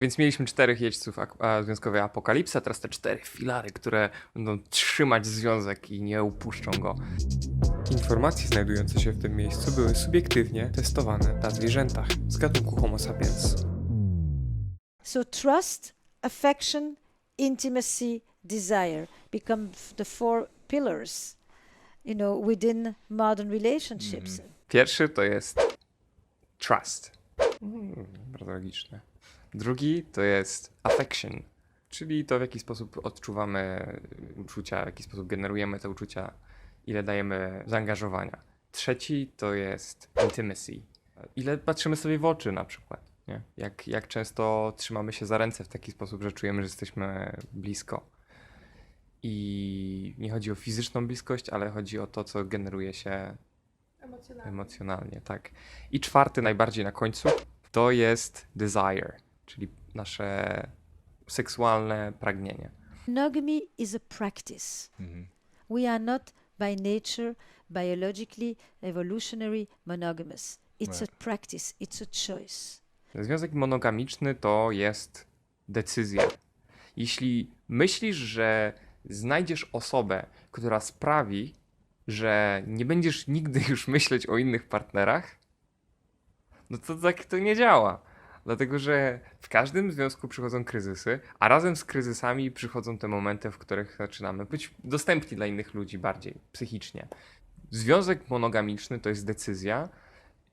Więc mieliśmy 4 jeźdźców związkowej Apokalipsy, a teraz te 4 filary, które będą trzymać związek i nie upuszczą go. Informacje znajdujące się w tym miejscu były subiektywnie testowane na zwierzętach z gatunku Homo sapiens. So trust, affection, intimacy, desire become the four pillars, within modern relationships. Pierwszy to jest trust. Bardzo logiczne. Drugi to jest affection, czyli to, w jaki sposób odczuwamy uczucia, w jaki sposób generujemy te uczucia, ile dajemy zaangażowania. Trzeci to jest intimacy. Ile patrzymy sobie w oczy na przykład. Nie? Jak często trzymamy się za ręce w taki sposób, że czujemy, że jesteśmy blisko. I nie chodzi o fizyczną bliskość, ale chodzi o to, co generuje się emocjonalnie, tak. I czwarty, najbardziej na końcu, to jest desire, czyli nasze seksualne pragnienie. Monogamy is a practice. We are not by nature, biologically, evolutionary monogamous. It's a practice, it's a choice. Związek monogamiczny to jest decyzja. Jeśli myślisz, że znajdziesz osobę, która sprawi, że nie będziesz nigdy już myśleć o innych partnerach, no to tak to nie działa. Dlatego, że w każdym związku przychodzą kryzysy, a razem z kryzysami przychodzą te momenty, w których zaczynamy być dostępni dla innych ludzi bardziej psychicznie. Związek monogamiczny to jest decyzja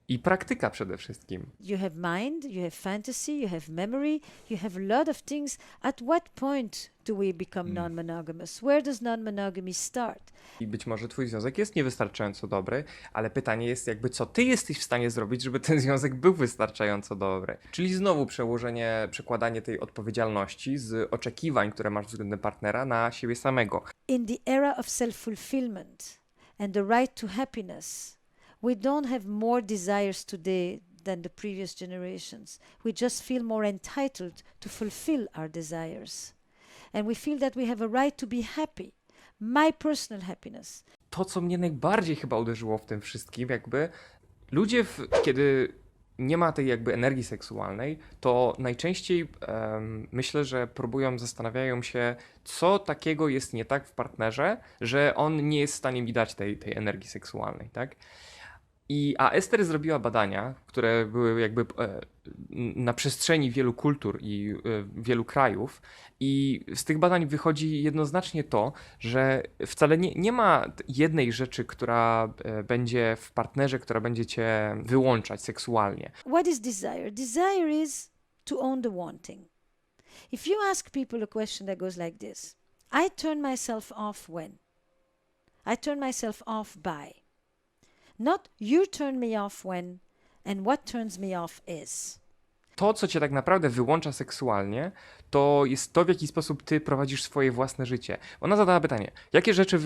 i praktyka przede wszystkim. You have mind, you have fantasy, you have memory, you have a lot of things. At what point do we become non-monogamous? Where does non-monogamy start? I być może twój związek jest niewystarczająco dobry, ale pytanie jest jakby, co ty jesteś w stanie zrobić, żeby ten związek był wystarczająco dobry. Czyli znowu przekładanie tej odpowiedzialności z oczekiwań, które masz względem partnera, na siebie samego. In the era of self-fulfillment and the right to happiness, we don't have more desires today than the previous generations. We just feel more entitled to fulfill our desires. And we feel that we have a right to be happy. My personal happiness. To, co mnie najbardziej chyba uderzyło w tym wszystkim, jakby ludzie, kiedy nie ma tej jakby energii seksualnej, to najczęściej myślę, że zastanawiają się, co takiego jest nie tak w partnerze, że on nie jest w stanie mi dać tej energii seksualnej, tak? A Ester zrobiła badania, które były jakby na przestrzeni wielu kultur i wielu krajów, i z tych badań wychodzi jednoznacznie to, że wcale nie ma jednej rzeczy, która będzie w partnerze, która będzie cię wyłączać seksualnie. What is desire? Desire is to own the wanting. If you ask people a question that goes like this, I turn myself off when? I turn myself off by. Not you turn me off when, and what turns me off is. To, co cię tak naprawdę wyłącza seksualnie, to jest to, w jaki sposób ty prowadzisz swoje własne życie. Ona zadała pytanie, jakie rzeczy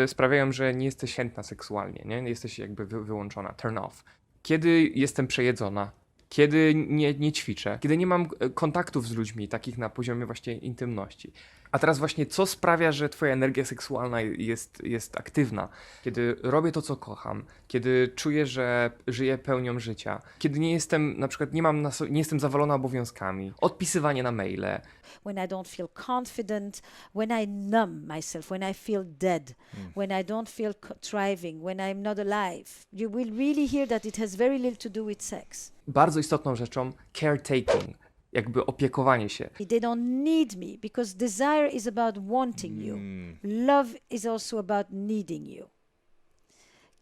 sprawiają, że nie jesteś chętna seksualnie, nie jesteś jakby wyłączona, turn off. Kiedy jestem przejedzona, kiedy nie ćwiczę, kiedy nie mam kontaktów z ludźmi, takich na poziomie właśnie intymności. A teraz właśnie, co sprawia, że twoja energia seksualna jest aktywna? Kiedy robię to, co kocham, kiedy czuję, że żyję pełnią życia, kiedy nie jestem, na przykład nie jestem zawalona obowiązkami, odpisywanie na maile. When I don't feel confident, when I numb myself, when I feel dead, when I don't feel thriving, when I'm not alive. You will really hear that it has very little to do with sex. Bardzo istotną rzeczą, caretaking, jakby opiekowanie się. They don't need me because desire is about wanting you. Love is also about needing you.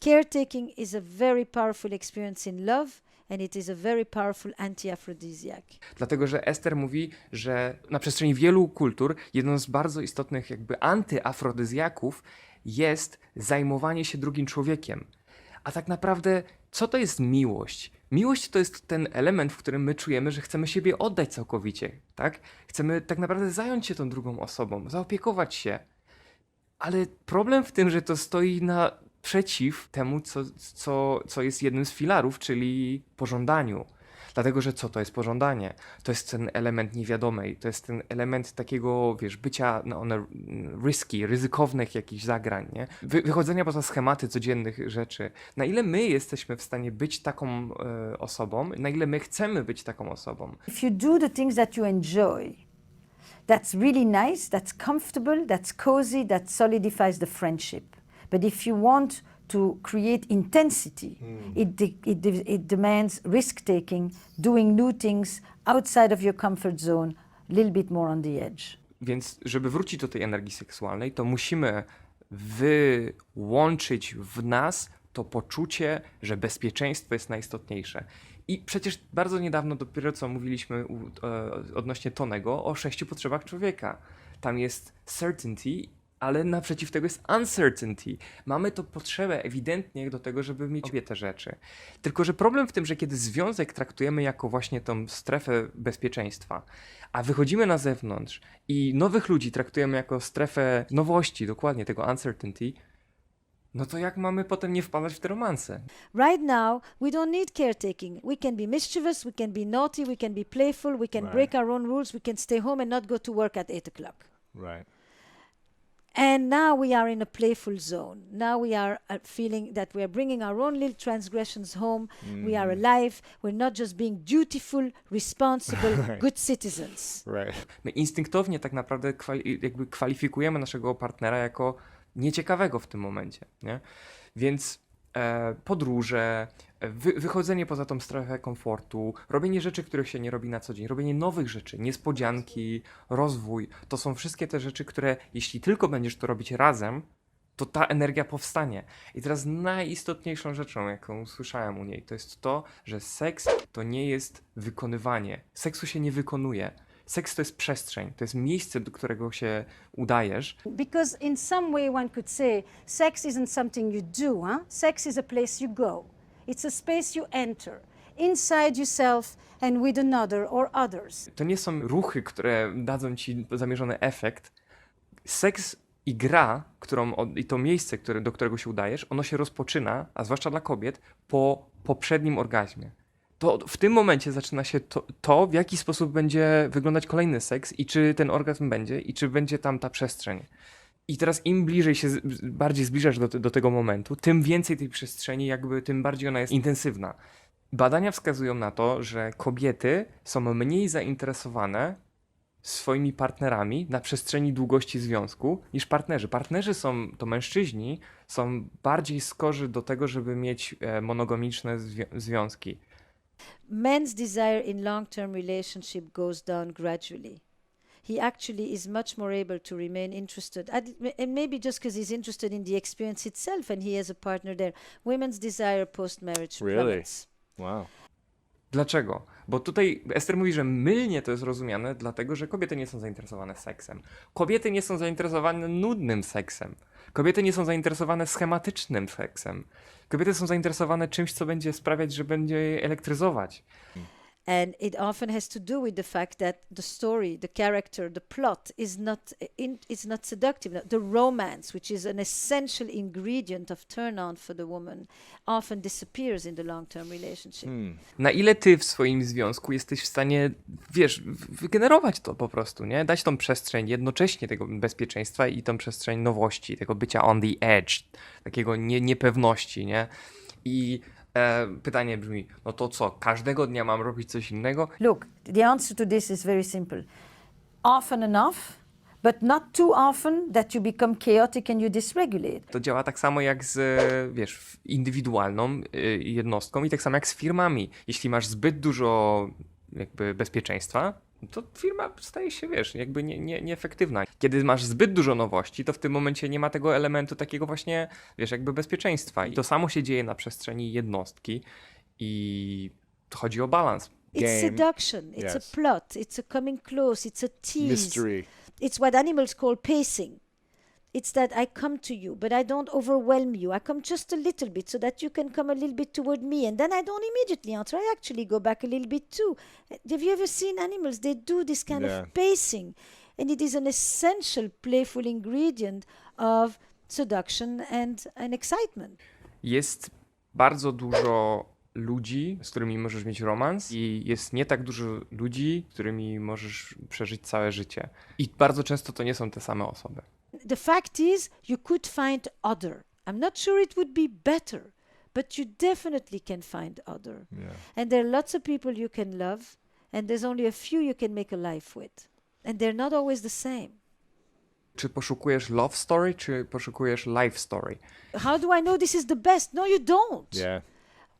Caretaking is a very powerful experience in love, and it is a very powerful anti-aphrodisiac. Dlatego, że Ester mówi, że na przestrzeni wielu kultur jedną z bardzo istotnych jakby antyafrodyzjaków jest zajmowanie się drugim człowiekiem. A tak naprawdę, co to jest miłość? Miłość to jest ten element, w którym my czujemy, że chcemy siebie oddać całkowicie, tak? Chcemy tak naprawdę zająć się tą drugą osobą, zaopiekować się. Ale problem w tym, że to stoi naprzeciw temu, co jest jednym z filarów, czyli pożądaniu. Dlatego, że co to jest pożądanie? To jest ten element niewiadomej, to jest ten element takiego, wiesz, bycia ryzykownych jakichś zagrań, nie? Wychodzenia poza schematy codziennych rzeczy. Na ile my jesteśmy w stanie być taką osobą, na ile my chcemy być taką osobą. If you do the things that you enjoy, that's really nice, that's comfortable, that's cozy, that solidifies the friendship. But if you want to create intensity, it demands risk-taking, doing new things outside of your comfort zone, a little bit more on the edge. Więc żeby wrócić do tej energii seksualnej, to musimy wyłączyć w nas to poczucie, że bezpieczeństwo jest najistotniejsze. I przecież bardzo niedawno dopiero co mówiliśmy odnośnie Tonego o 6 potrzebach człowieka. Tam jest certainty, ale naprzeciw tego jest uncertainty. Mamy to potrzebę ewidentnie do tego, żeby mieć obie te rzeczy. Tylko że problem w tym, że kiedy związek traktujemy jako właśnie tą strefę bezpieczeństwa, a wychodzimy na zewnątrz i nowych ludzi traktujemy jako strefę nowości, dokładnie tego uncertainty, no to jak mamy potem nie wpadać w te romanse? Right now, we don't need caretaking. We can be mischievous, we can be naughty, we can be playful, we can break our own rules, we can stay home and not go to work at 8 o'clock. Right. And now we are in a playful zone. Now we are feeling that we are bringing our own little transgressions home. We are alive. We're not just being dutiful, responsible, good citizens. Right. My instynktownie tak naprawdę jakby kwalifikujemy naszego partnera jako nieciekawego w tym momencie, nie? Więc podróże, wychodzenie poza tą strefę komfortu, robienie rzeczy, których się nie robi na co dzień, robienie nowych rzeczy, niespodzianki, rozwój, to są wszystkie te rzeczy, które jeśli tylko będziesz to robić razem, to ta energia powstanie. I teraz najistotniejszą rzeczą, jaką słyszałem u niej, to jest to, że seks to nie jest wykonywanie. Seksu się nie wykonuje. Seks to jest przestrzeń, to jest miejsce, do którego się udajesz. Because in some way one could say sex isn't something you do, huh? Sex is a place you go. It's a space you enter inside yourself and with another or others. To nie są ruchy, które dadzą ci zamierzony efekt. Seks i gra, i to miejsce, do którego się udajesz, ono się rozpoczyna, a zwłaszcza dla kobiet, po poprzednim orgazmie. To w tym momencie zaczyna się to, w jaki sposób będzie wyglądać kolejny seks i czy ten orgazm będzie i czy będzie tam ta przestrzeń. I teraz im bliżej się bardziej zbliżasz do tego momentu, tym więcej tej przestrzeni, jakby tym bardziej ona jest intensywna. Badania wskazują na to, że kobiety są mniej zainteresowane swoimi partnerami na przestrzeni długości związku niż partnerzy. Partnerzy to mężczyźni, są bardziej skorzy do tego, żeby mieć monogamiczne związki. Men's desire in long-term relationship goes down gradually. He actually is much more able to remain interested, and maybe just because he's interested in the experience itself and he has a partner there. Women's desire post-marriage Really? plummets. Wow. Dlaczego? Bo tutaj Ester mówi, że mylnie to jest rozumiane, dlatego że kobiety nie są zainteresowane seksem. Kobiety nie są zainteresowane nudnym seksem. Kobiety nie są zainteresowane schematycznym seksem. Kobiety są zainteresowane czymś, co będzie sprawiać, że będzie je elektryzować. And it often has to do with the fact that the story, the character, the plot is not seductive. The romance, which is an essential ingredient of turn on for the woman, often disappears in the long-term relationship. Na ile ty w swoim związku jesteś w stanie, wiesz, wygenerować to po prostu, nie? Dać tą przestrzeń jednocześnie tego bezpieczeństwa i tą przestrzeń nowości, tego bycia on the edge, takiego niepewności, nie? I pytanie brzmi, no to co, każdego dnia mam robić coś innego? Look, the answer to this is very simple. Often enough, but not too often that you become chaotic and you dysregulate. To działa tak samo jak z, wiesz, indywidualną jednostką i tak samo jak z firmami. Jeśli masz zbyt dużo jakby bezpieczeństwa, to firma staje się, wiesz, jakby nieefektywna. Kiedy masz zbyt dużo nowości, to w tym momencie nie ma tego elementu takiego właśnie, wiesz, jakby bezpieczeństwa. I to samo się dzieje na przestrzeni jednostki i chodzi o balans. It's Game. seduction, it's Yes. a plot, it's a coming close, it's a tease. Mystery. It's what animals call pacing. It's that I come to you, but I don't overwhelm you. I come just a little bit so that you can come a little bit toward me. And then I don't immediately answer. I actually go back a little bit too. Have you ever seen animals? They do this kind Yeah. of pacing. And it is an essential playful ingredient of seduction and excitement. Jest bardzo dużo ludzi, z którymi możesz mieć romans i jest nie tak dużo ludzi, z którymi możesz przeżyć całe życie. I bardzo często to nie są te same osoby. The fact is, you could find other. I'm not sure it would be better, but you definitely can find other. Yeah. And there are lots of people you can love, and there's only a few you can make a life with. And they're not always the same. Czy poszukujesz love story, czy poszukujesz life story? How do I know this is the best? No, you don't. Yeah.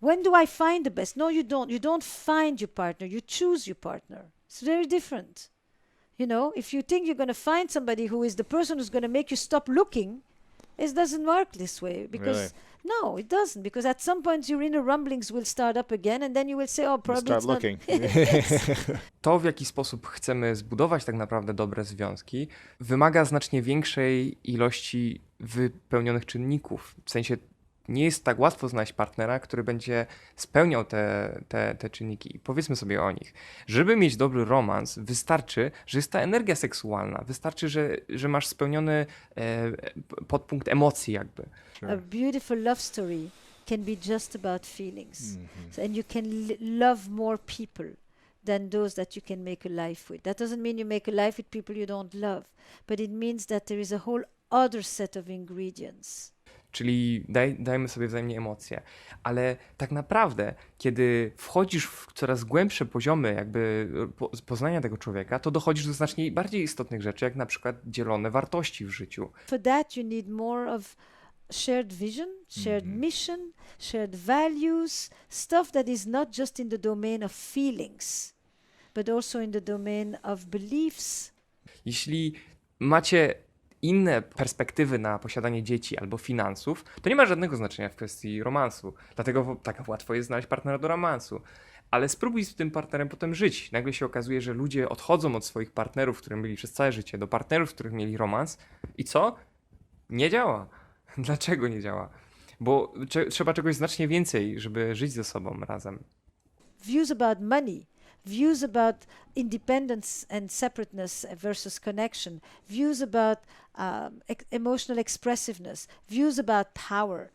When do I find the best? No, you don't. You don't find your partner, you choose your partner. It's very different. You know, if you think you're going to find somebody who is the person who's going to make you stop looking, it doesn't work this way. Because no, it doesn't. Because at some point your inner rumblings will start up again, and then you will say, oh, probably Start it's not. looking. To, w jaki sposób chcemy zbudować tak naprawdę dobre związki, wymaga znacznie większej ilości wypełnionych czynników. W sensie nie jest tak łatwo znaleźć partnera, który będzie spełniał te czynniki. I powiedzmy sobie o nich. Żeby mieć dobry romans, wystarczy, że jest ta energia seksualna. Wystarczy, że masz spełniony podpunkt emocji jakby. A beautiful love story can be just about feelings. So, and you can love more people than those that you can make a life with. That doesn't mean you make a life with people you don't love, but it means that there is a whole other set of ingredients. Czyli dajmy sobie wzajemnie emocje. Ale tak naprawdę, kiedy wchodzisz w coraz głębsze poziomy jakby poznania tego człowieka, to dochodzisz do znacznie bardziej istotnych rzeczy, jak na przykład dzielone wartości w życiu. For that, you need more of shared vision, shared mission, shared values, stuff that is not just in the domain of feelings, but also in the domain of beliefs. Jeśli macie inne perspektywy na posiadanie dzieci albo finansów, to nie ma żadnego znaczenia w kwestii romansu. Dlatego tak łatwo jest znaleźć partnera do romansu. Ale spróbuj z tym partnerem potem żyć. Nagle się okazuje, że ludzie odchodzą od swoich partnerów, którym byli przez całe życie, do partnerów, z których mieli romans. I co? Nie działa. Dlaczego nie działa? Bo trzeba czegoś znacznie więcej, żeby żyć ze sobą razem. Views about money, views about independence and separateness versus connection, views about emotional expressiveness, views about power.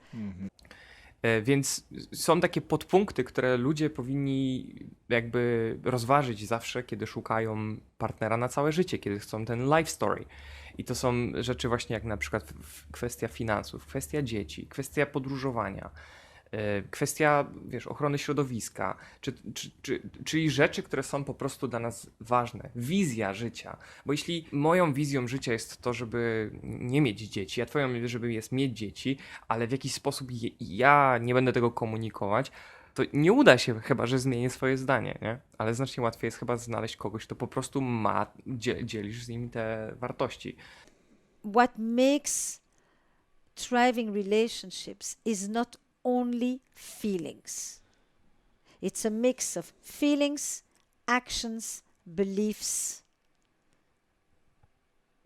Więc są takie podpunkty, które ludzie powinni jakby rozważyć zawsze, kiedy szukają partnera na całe życie, kiedy chcą ten life story. I to są rzeczy właśnie jak na przykład kwestia finansów, kwestia dzieci, kwestia podróżowania, kwestia, ochrony środowiska, czyli rzeczy, które są po prostu dla nas ważne. Wizja życia. Bo jeśli moją wizją życia jest to, żeby nie mieć dzieci, a twoją, żeby jest mieć dzieci, ale w jakiś sposób ja nie będę tego komunikować, to nie uda się chyba, że zmienię swoje zdanie, nie? Ale znacznie łatwiej jest chyba znaleźć kogoś, kto po prostu dzielisz z nim te wartości. What makes thriving relationships is not only feelings. It's a mix of feelings, actions, beliefs,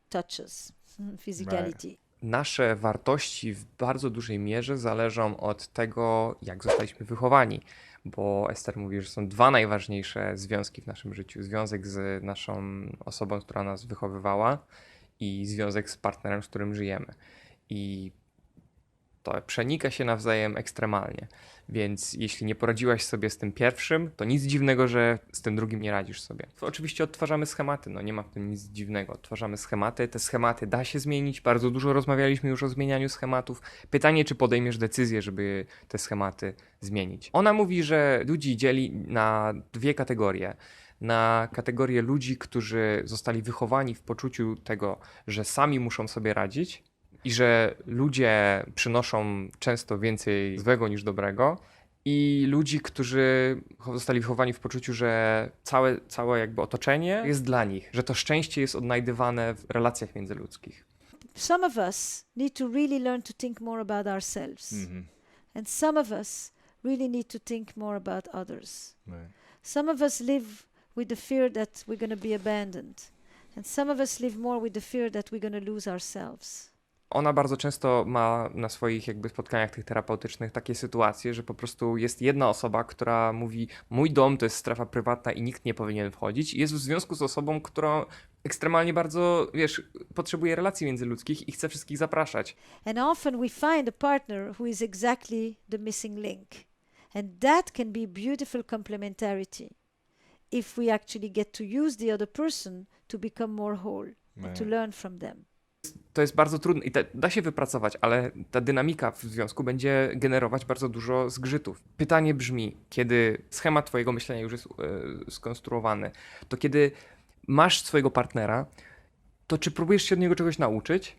touches, physicality. Nasze wartości w bardzo dużej mierze zależą od tego, jak zostaliśmy wychowani, bo Ester mówi, że są dwa najważniejsze związki w naszym życiu. Związek z naszą osobą, która nas wychowywała i związek z partnerem, z którym żyjemy. I to przenika się nawzajem ekstremalnie. Więc jeśli nie poradziłaś sobie z tym pierwszym, to nic dziwnego, że z tym drugim nie radzisz sobie. To oczywiście odtwarzamy schematy, nie ma w tym nic dziwnego. Odtwarzamy schematy, te schematy da się zmienić. Bardzo dużo rozmawialiśmy już o zmienianiu schematów. Pytanie, czy podejmiesz decyzję, żeby te schematy zmienić. Ona mówi, że ludzi dzieli na dwie kategorie. Na kategorię ludzi, którzy zostali wychowani w poczuciu tego, że sami muszą sobie radzić, i że ludzie przynoszą często więcej złego niż dobrego, i ludzi, którzy zostali wychowani w poczuciu, że całe jakby otoczenie jest dla nich, że to szczęście jest odnajdywane w relacjach międzyludzkich. Some of us need to really learn to think more about ourselves. And some of us really need to think more about others. Right. Some of us live with the fear that we're going to be abandoned. And some of us live more with the fear that we're going to lose ourselves. Ona bardzo często ma na swoich jakby spotkaniach tych terapeutycznych takie sytuacje, że po prostu jest jedna osoba, która mówi: mój dom to jest strefa prywatna i nikt nie powinien wchodzić, i jest w związku z osobą, która ekstremalnie bardzo, potrzebuje relacji międzyludzkich i chce wszystkich zapraszać. And often we find a partner who is exactly the missing link. And that can be beautiful complementarity if we actually get to use the other person to become more whole and to learn from them. To jest bardzo trudne i da się wypracować, ale ta dynamika w związku będzie generować bardzo dużo zgrzytów. Pytanie brzmi, kiedy schemat twojego myślenia już jest skonstruowany, to kiedy masz swojego partnera, to czy próbujesz się od niego czegoś nauczyć,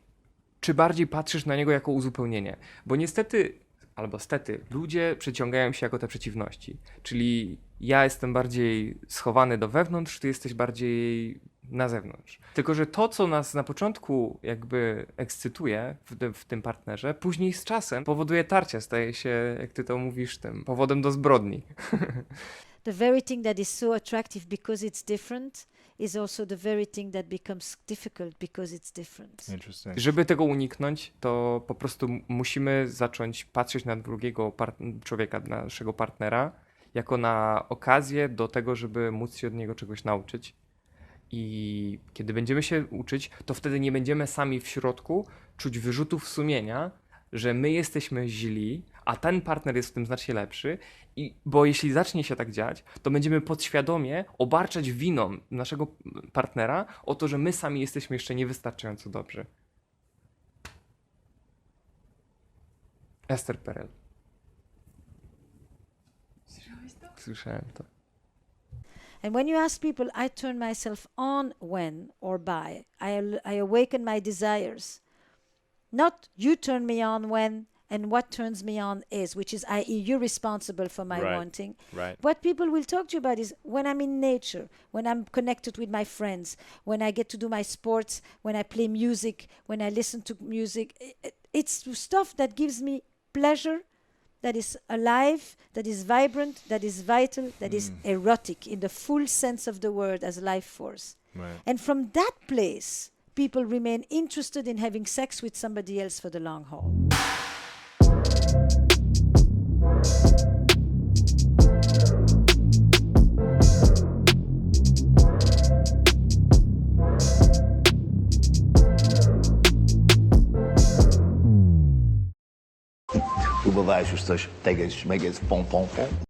czy bardziej patrzysz na niego jako uzupełnienie? Bo niestety, albo stety, ludzie przyciągają się jako te przeciwności. Czyli ja jestem bardziej schowany do wewnątrz, ty jesteś bardziej na zewnątrz. Tylko że to, co nas na początku jakby ekscytuje w tym partnerze, później z czasem powoduje tarcia, staje się, jak ty to mówisz, tym powodem do zbrodni. The very thing that is so attractive because it's different is also the very thing that becomes difficult because it's different. Interesting. Żeby tego uniknąć, to po prostu musimy zacząć patrzeć na drugiego człowieka, naszego partnera, jako na okazję do tego, żeby móc się od niego czegoś nauczyć. I kiedy będziemy się uczyć, to wtedy nie będziemy sami w środku czuć wyrzutów sumienia, że my jesteśmy źli, a ten partner jest w tym znacznie lepszy. Bo jeśli zacznie się tak dziać, to będziemy podświadomie obarczać winą naszego partnera o to, że my sami jesteśmy jeszcze niewystarczająco dobrzy. Esther Perel. Słyszałem to. And when you ask people, I turn myself on when or by, I awaken my desires. Not you turn me on when and what turns me on is, which is, i.e., you're responsible for my Right. wanting. Right. What people will talk to you about is when I'm in nature, when I'm connected with my friends, when I get to do my sports, when I play music, when I listen to music. It's stuff that gives me pleasure, that is alive, that is vibrant, that is vital, that is erotic in the full sense of the word as life force. Right. And from that place, people remain interested in having sex with somebody else for the long haul. Próbowałeś już coś teges, szmeges, pom, pom, pom?